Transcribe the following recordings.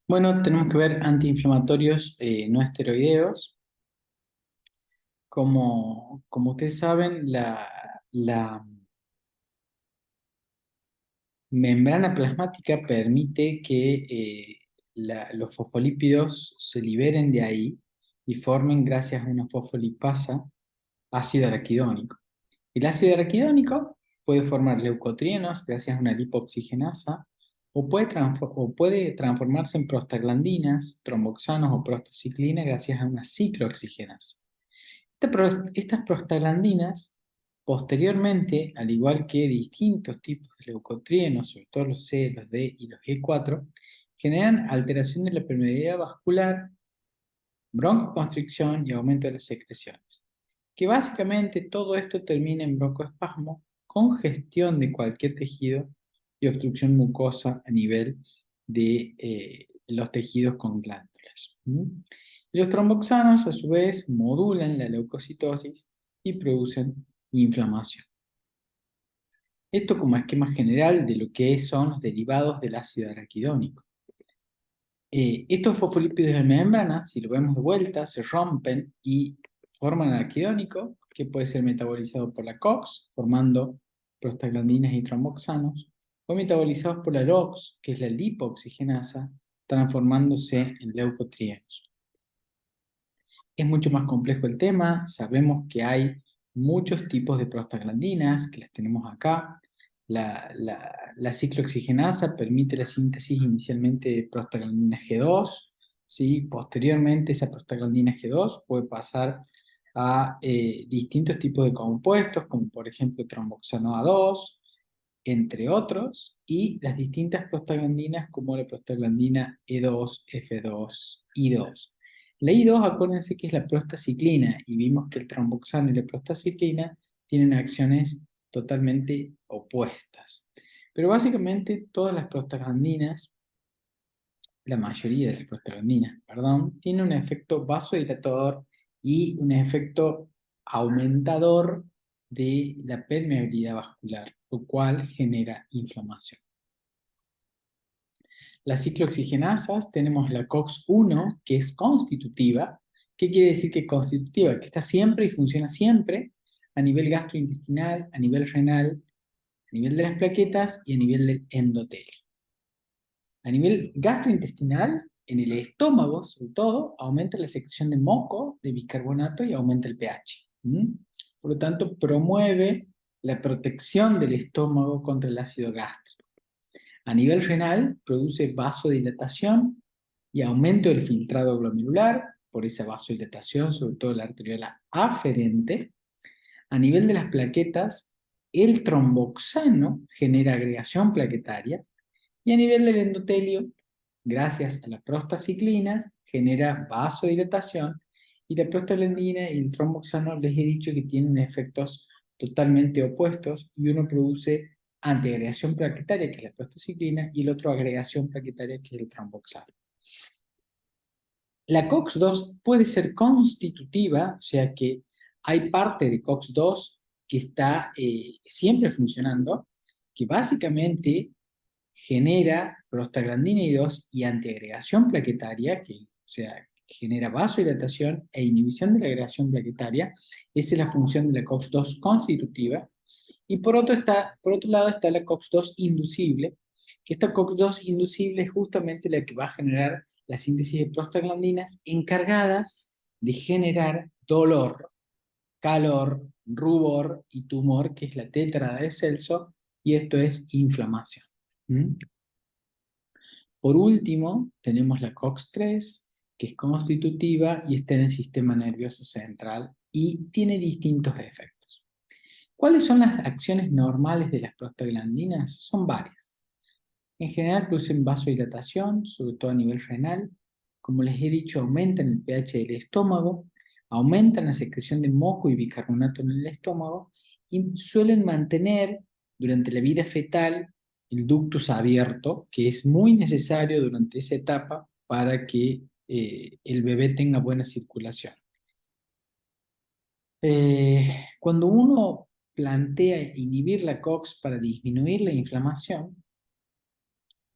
Bueno, tenemos que ver antiinflamatorios no esteroideos. Como ustedes saben, la membrana plasmática permite que los fosfolípidos se liberen de ahí y formen, gracias a una fosfolipasa, ácido araquidónico. El ácido araquidónico puede formar leucotrienos gracias a una lipoxigenasa o puede transformarse en prostaglandinas, tromboxanos o prostaciclina gracias a una ciclooxigenasa. Estas prostaglandinas, posteriormente, al igual que distintos tipos de leucotrienos, sobre todo los C, los D y los E4, generan alteración de la permeabilidad vascular, broncoconstricción y aumento de las secreciones. Que básicamente todo esto termina en broncoespasmo, congestión de cualquier tejido y obstrucción mucosa a nivel de los tejidos con glándulas. Y los tromboxanos, a su vez, modulan la leucocitosis y producen inflamación. Esto como esquema general de lo que son los derivados del ácido araquidónico. Estos fosfolípidos de membrana, si lo vemos de vuelta, se rompen y forman araquidónico, que puede ser metabolizado por la COX, formando prostaglandinas y tromboxanos, o metabolizados por la LOX, que es la lipoxigenasa, transformándose en leucotrienos. Es mucho más complejo el tema, sabemos que hay muchos tipos de prostaglandinas, que las tenemos acá. La ciclooxigenasa permite la síntesis inicialmente de prostaglandina G2, ¿sí? Posteriormente esa prostaglandina G2 puede pasar a distintos tipos de compuestos, como por ejemplo tromboxano A2, entre otros, y las distintas prostaglandinas como la prostaglandina E2, F2, I2. La I2, acuérdense que es la prostaciclina, y vimos que el tromboxano y la prostaciclina tienen acciones totalmente opuestas. Pero básicamente todas las prostaglandinas, la mayoría de las prostaglandinas, perdón, tienen un efecto vasodilatador y un efecto aumentador de la permeabilidad vascular, lo cual genera inflamación. Las ciclooxigenasas, tenemos la COX-1, que es constitutiva. ¿Qué quiere decir que es constitutiva? Que está siempre y funciona siempre a nivel gastrointestinal, a nivel renal, a nivel de las plaquetas y a nivel del endotelio. A nivel gastrointestinal, en el estómago, sobre todo, aumenta la secreción de moco, de bicarbonato y aumenta el pH. Por lo tanto, promueve la protección del estómago contra el ácido gástrico. A nivel renal, produce vasodilatación y aumento del filtrado glomerular, por esa vasodilatación, sobre todo la arteriola aferente. A nivel de las plaquetas, el tromboxano genera agregación plaquetaria y a nivel del endotelio, gracias a la prostaciclina, genera vasodilatación y la prostaglandina y el tromboxano les he dicho que tienen efectos totalmente opuestos y uno produce antiagregación plaquetaria, que es la prostaciclina, y el otro agregación plaquetaria, que es el tromboxano. La COX-2 puede ser constitutiva, o sea que hay parte de COX-2 que está siempre funcionando, que básicamente genera prostaglandina I2 y antiagregación plaquetaria, que o sea, genera vasodilatación e inhibición de la agregación plaquetaria. Esa es la función de la COX-2 constitutiva. Y por otro lado está la COX-2 inducible, que esta COX-2 inducible es justamente la que va a generar la síntesis de prostaglandinas encargadas de generar dolor, calor, rubor y tumor, que es la tétrada de Celso, y esto es inflamación. ¿Mm? Por último, tenemos la COX-3, que es constitutiva y está en el sistema nervioso central y tiene distintos efectos. ¿Cuáles son las acciones normales de las prostaglandinas? Son varias. En general producen vasodilatación, sobre todo a nivel renal. Como les he dicho, aumentan el pH del estómago, aumentan la secreción de moco y bicarbonato en el estómago y suelen mantener durante la vida fetal el ductus abierto, que es muy necesario durante esa etapa para que el bebé tenga buena circulación. Cuando uno plantea inhibir la COX para disminuir la inflamación,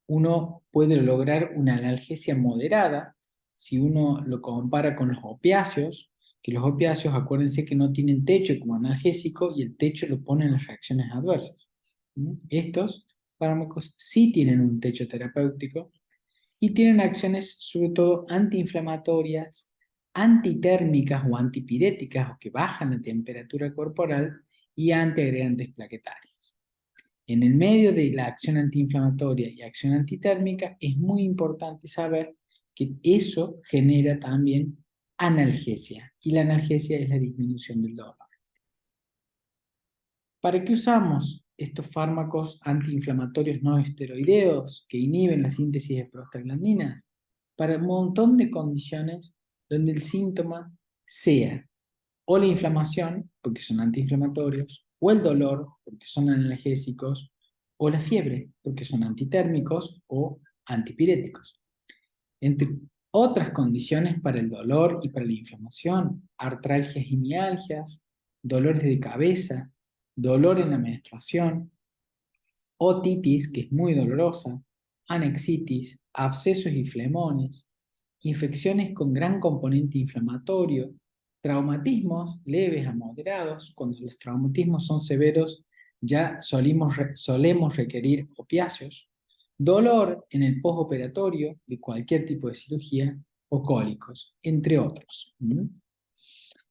uno puede lograr una analgesia moderada si uno lo compara con los opiáceos, que los opiáceos, acuérdense que no tienen techo como analgésico y el techo lo ponen las reacciones adversas. Estos fármacos sí tienen un techo terapéutico y tienen acciones sobre todo antiinflamatorias, antitérmicas o antipiréticas, o que bajan la temperatura corporal, y antiagregantes plaquetarios. En el medio de la acción antiinflamatoria y acción antitérmica es muy importante saber que eso genera también analgesia, y la analgesia es la disminución del dolor. ¿Para qué usamos estos fármacos antiinflamatorios no esteroideos que inhiben la síntesis de prostaglandinas? Para un montón de condiciones donde el síntoma sea o la inflamación, porque son antiinflamatorios, o el dolor, porque son analgésicos, o la fiebre, porque son antitérmicos o antipiréticos. Entre otras condiciones para el dolor y para la inflamación, artralgias y mialgias, dolores de cabeza, dolor en la menstruación, otitis, que es muy dolorosa, anexitis, abscesos y flemones, infecciones con gran componente inflamatorio, traumatismos leves a moderados. Cuando los traumatismos son severos, ya solemos requerir opiáceos, dolor en el postoperatorio de cualquier tipo de cirugía o cólicos, entre otros.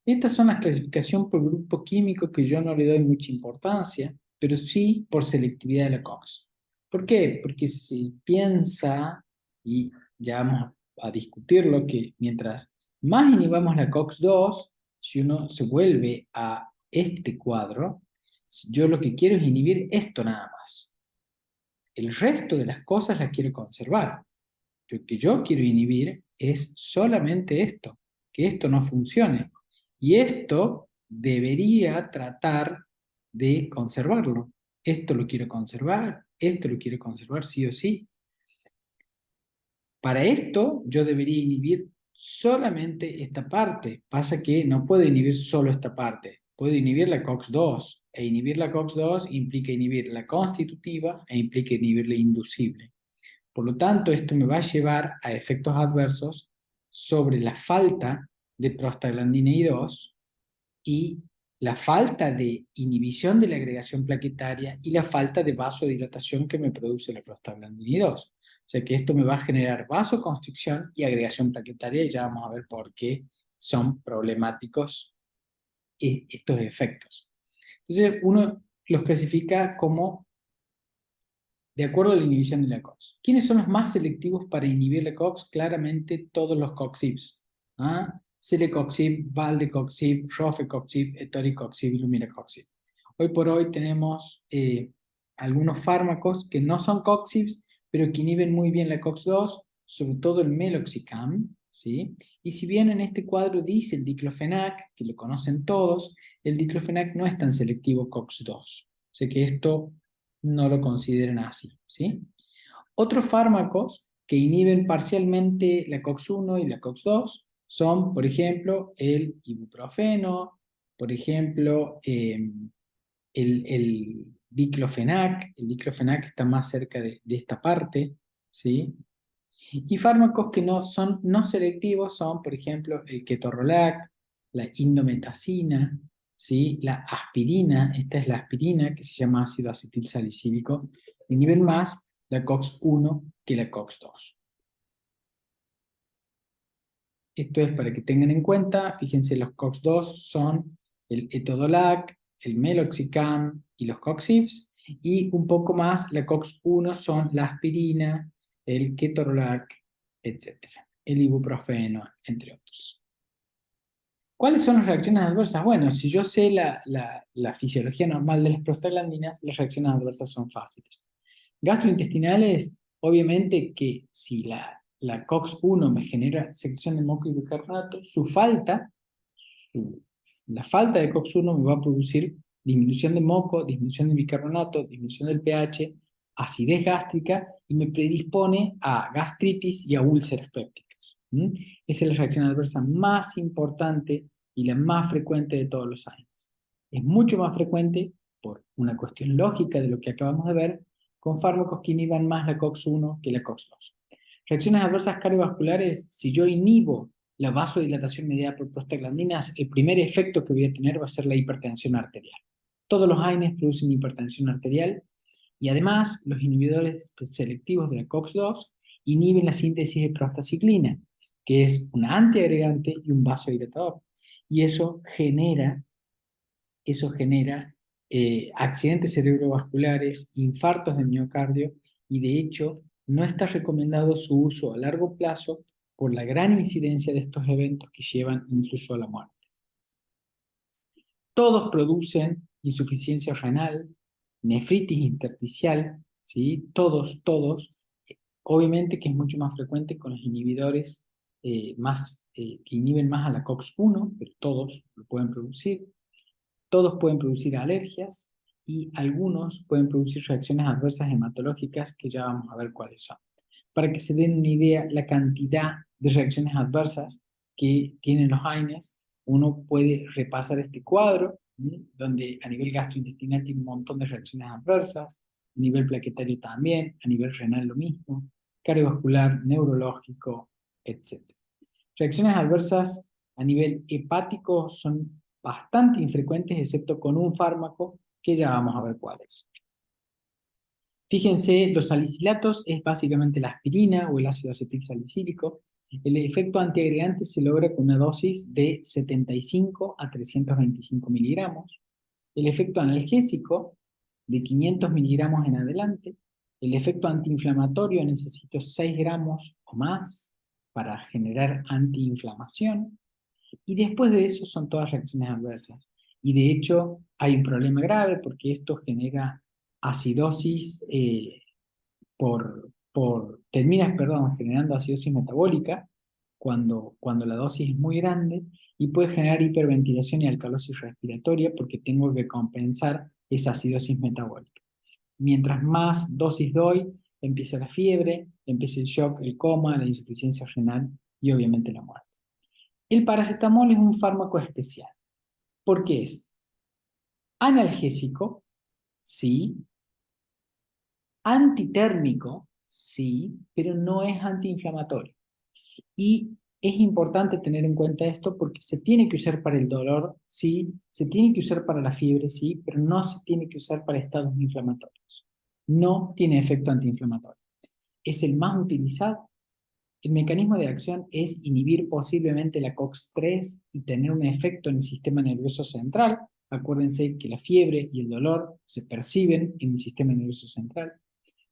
Estas son las clasificaciones por grupo químico que yo no le doy mucha importancia, pero sí por selectividad de la COX. ¿Por qué? Porque se piensa, y ya vamos a discutirlo, que mientras más inhibamos la COX-2, si uno se vuelve a este cuadro, yo lo que quiero es inhibir esto nada más. El resto de las cosas las quiero conservar. Lo que yo quiero inhibir es solamente esto, que esto no funcione. Y esto debería tratar de conservarlo. Esto lo quiero conservar, esto lo quiero conservar sí o sí. Para esto yo debería inhibir solamente esta parte. Pasa que no puedo inhibir solo esta parte. Puedo inhibir la COX-2. E inhibir la COX-2 implica inhibir la constitutiva e implica inhibir la inducible. Por lo tanto, esto me va a llevar a efectos adversos sobre la falta de prostaglandina I2 y la falta de inhibición de la agregación plaquetaria y la falta de vasodilatación que me produce la prostaglandina I2. O sea que esto me va a generar vasoconstricción y agregación plaquetaria, y ya vamos a ver por qué son problemáticos estos efectos. Entonces uno los clasifica como de acuerdo a la inhibición de la COX. ¿Quiénes son los más selectivos para inhibir la COX? Claramente todos los COXIBs. Celecoxib, valdecoxib, rofecoxib, etoricoxib y lumirecoxib. Hoy por hoy tenemos algunos fármacos que no son COXIBs, pero que inhiben muy bien la COX-2, sobre todo el meloxicam, ¿sí? Y si bien en este cuadro dice el diclofenac, que lo conocen todos, el diclofenac no es tan selectivo COX-2. O sea que esto no lo consideren así, ¿sí? Otros fármacos que inhiben parcialmente la COX-1 y la COX-2 son, por ejemplo, el ibuprofeno, por ejemplo, el diclofenac. El diclofenac está más cerca de esta parte, ¿sí? Y fármacos que no son no selectivos son, por ejemplo, el ketorolac, la indometacina, ¿sí? La aspirina. Esta es la aspirina, que se llama ácido acetil salicílico, inhiben más la COX-1 que la COX-2. Esto es para que tengan en cuenta. Fíjense, los COX-2 son el etodolac, el meloxicam y los COXIBs, y un poco más la COX-1 son la aspirina, el ketorolac, etc. El ibuprofeno, entre otros. ¿Cuáles son las reacciones adversas? Bueno, si yo sé la fisiología normal de las prostaglandinas, las reacciones adversas son fáciles. Gastrointestinales, obviamente que si la COX-1 me genera secreción de moco y bicarbonato, la falta de COX-1 me va a producir disminución de moco, disminución de bicarbonato, disminución del pH, acidez gástrica, y me predispone a gastritis y a úlceras pépticas. Esa es la reacción adversa más importante y la más frecuente de todos los años. Es mucho más frecuente, por una cuestión lógica de lo que acabamos de ver, con fármacos que inhiban más la COX-1 que la COX-2. Reacciones adversas cardiovasculares, si yo inhibo la vasodilatación mediada por prostaglandinas, el primer efecto que voy a tener va a ser la hipertensión arterial. Todos los AINES producen hipertensión arterial y además los inhibidores selectivos de la COX-2 inhiben la síntesis de prostaciclina, que es un antiagregante y un vasodilatador. Y eso genera accidentes cerebrovasculares, infartos de miocardio, y de hecho no está recomendado su uso a largo plazo por la gran incidencia de estos eventos que llevan incluso a la muerte. Todos producen insuficiencia renal, nefritis intersticial, ¿sí? Todos. Obviamente que es mucho más frecuente con los inhibidores que inhiben más a la COX-1, pero todos lo pueden producir. Todos pueden producir alergias y algunos pueden producir reacciones adversas hematológicas que ya vamos a ver cuáles son. Para que se den una idea, la cantidad de reacciones adversas que tienen los AINES, uno puede repasar este cuadro, ¿sí? Donde a nivel gastrointestinal tiene un montón de reacciones adversas, a nivel plaquetario también, a nivel renal lo mismo, cardiovascular, neurológico, etc. Reacciones adversas a nivel hepático son bastante infrecuentes, excepto con un fármaco que ya vamos a ver cuál es. Fíjense, los salicilatos es básicamente la aspirina o el ácido acetilsalicílico. El efecto antiagregante se logra con una dosis de 75 a 325 miligramos. El efecto analgésico de 500 miligramos en adelante. El efecto antiinflamatorio necesito 6 gramos o más para generar antiinflamación. Y después de eso son todas reacciones adversas. Y de hecho hay un problema grave porque esto genera acidosis generando acidosis metabólica cuando la dosis es muy grande, y puede generar hiperventilación y alcalosis respiratoria porque tengo que compensar esa acidosis metabólica. Mientras más dosis doy, empieza la fiebre, empieza el shock, el coma, la insuficiencia renal y obviamente la muerte. El paracetamol es un fármaco especial porque es analgésico, sí, antitérmico, sí, pero no es antiinflamatorio. Y es importante tener en cuenta esto porque se tiene que usar para el dolor, sí, se tiene que usar para la fiebre, sí, pero no se tiene que usar para estados inflamatorios. No tiene efecto antiinflamatorio. Es el más utilizado. El mecanismo de acción es inhibir posiblemente la COX-3 y tener un efecto en el sistema nervioso central. Acuérdense que la fiebre y el dolor se perciben en el sistema nervioso central.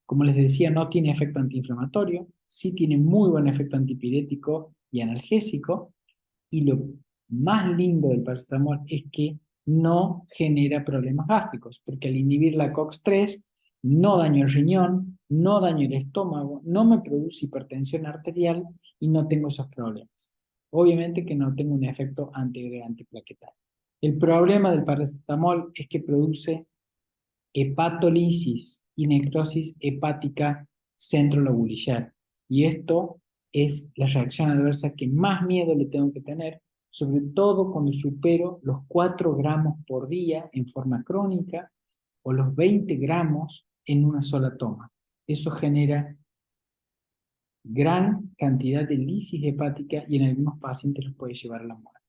Como les decía, no tiene efecto antiinflamatorio, sí tiene muy buen efecto antipirético y analgésico, y lo más lindo del paracetamol es que no genera problemas gástricos, porque al inhibir la COX-3 no daño el riñón, no daño el estómago, no me produce hipertensión arterial y no tengo esos problemas. Obviamente que no tengo un efecto antiagregante plaquetario. El problema del paracetamol es que produce hepatolisis y necrosis hepática centrolobulillar. Y esto es la reacción adversa que más miedo le tengo que tener, sobre todo cuando supero los 4 gramos por día en forma crónica o los 20 gramos en una sola toma. Eso genera gran cantidad de lisis hepática y en algunos pacientes los puede llevar a la muerte.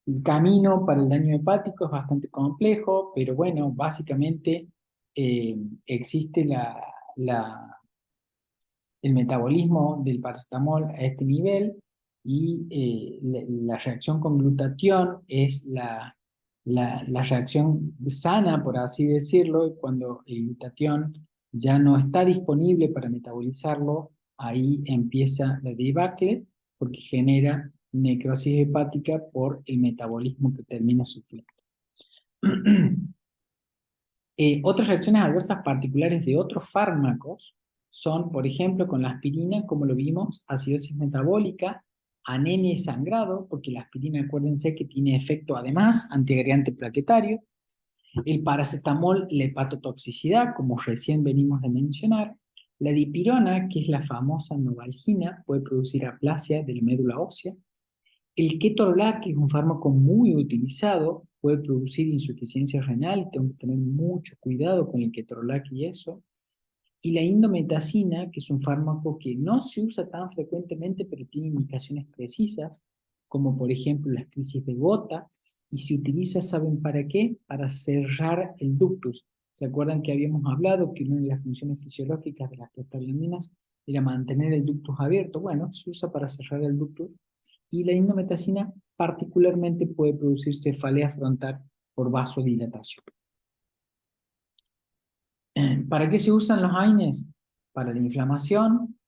El camino para el daño hepático es bastante complejo, pero bueno, básicamente existe el metabolismo del paracetamol a este nivel, y la reacción con glutatión es la reacción sana, por así decirlo. Cuando el glutatión ya no está disponible para metabolizarlo, ahí empieza la debacle porque genera necrosis hepática por el metabolismo que termina sufriendo. Otras reacciones adversas particulares de otros fármacos son, por ejemplo, con la aspirina, como lo vimos, acidosis metabólica, anemia y sangrado, porque la aspirina, acuérdense que tiene efecto además antiagregante plaquetario. El paracetamol, la hepatotoxicidad, como recién venimos de mencionar. La dipirona, que es la famosa novalgina, puede producir aplasia de la médula ósea. El ketorolac, que es un fármaco muy utilizado puede producir insuficiencia renal y tengo que tener mucho cuidado con el ketorolac y eso. Y la indometacina, que es un fármaco que no se usa tan frecuentemente, pero tiene indicaciones precisas, como por ejemplo las crisis de gota, y se utiliza, ¿saben para qué? Para cerrar el ductus. ¿Se acuerdan que habíamos hablado que una de las funciones fisiológicas de las prostaglandinas era mantener el ductus abierto? Bueno, se usa para cerrar el ductus, y la indometacina particularmente puede producir cefalea frontal por vasodilatación. ¿Para qué se usan los AINES? Para la inflamación,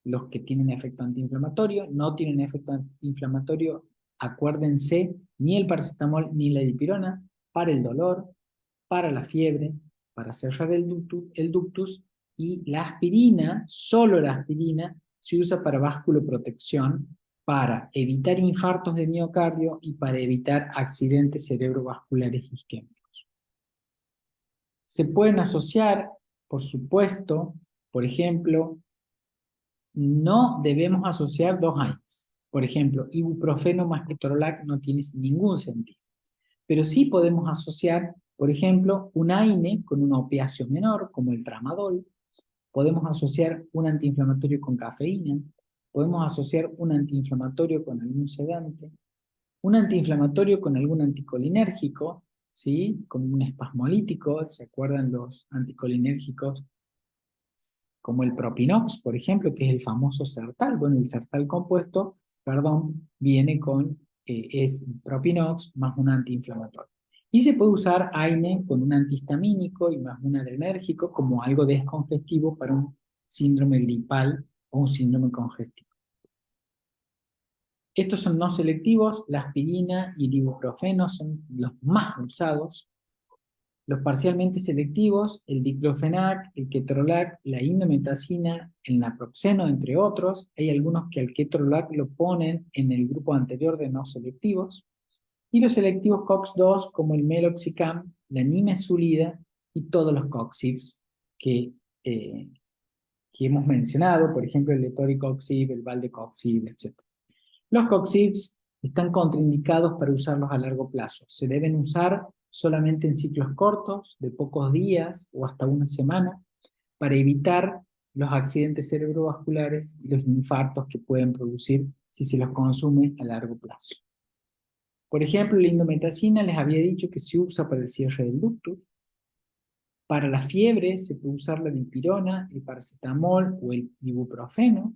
los que tienen efecto antiinflamatorio, no tienen efecto antiinflamatorio, acuérdense, ni el paracetamol ni la dipirona, para el dolor, para la fiebre, para cerrar el ductus, y la aspirina, solo la aspirina, se usa para vasculoprotección, para evitar infartos de miocardio y para evitar accidentes cerebrovasculares isquémicos. Se pueden asociar, por supuesto, por ejemplo, no debemos asociar dos AINES. Por ejemplo, ibuprofeno más ketorolac no tiene ningún sentido. Pero sí podemos asociar, por ejemplo, un AINE con un opiáceo menor, como el tramadol. Podemos asociar un antiinflamatorio con cafeína. Podemos asociar un antiinflamatorio con algún sedante. Un antiinflamatorio con algún anticolinérgico, ¿sí? Como un espasmolítico. ¿Se acuerdan los anticolinérgicos? Como el Propinox, por ejemplo, que es el famoso Sertal. Bueno, el Sertal compuesto, perdón, viene con, es Propinox más un antiinflamatorio. Y se puede usar AINE con un antihistamínico y más un adrenérgico como algo descongestivo para un síndrome gripal o un síndrome congestivo. Estos son no selectivos, la aspirina y el ibuprofeno son los más usados. Los parcialmente selectivos, el diclofenac, el ketorolac, la indometacina, el naproxeno, entre otros. Hay algunos que al ketorolac lo ponen en el grupo anterior de no selectivos. Y los selectivos COX-2 como el meloxicam, la nimesulida y todos los COXIBs eh, que hemos mencionado, por ejemplo el letoricoxib, el valdecoxib, etc. Los COXIBs están contraindicados para usarlos a largo plazo. Se deben usar solamente en ciclos cortos, de pocos días o hasta una semana, para evitar los accidentes cerebrovasculares y los infartos que pueden producir si se los consume a largo plazo. Por ejemplo, la indometacina les había dicho que se usa para el cierre del ductus. Para la fiebre se puede usar la dipirona, el paracetamol o el ibuprofeno.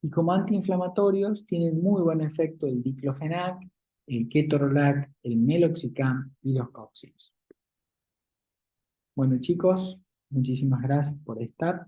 Y como antiinflamatorios tienen muy buen efecto el diclofenac, el ketorolac, el meloxicam y los COXIBs. Bueno chicos, muchísimas gracias por estar.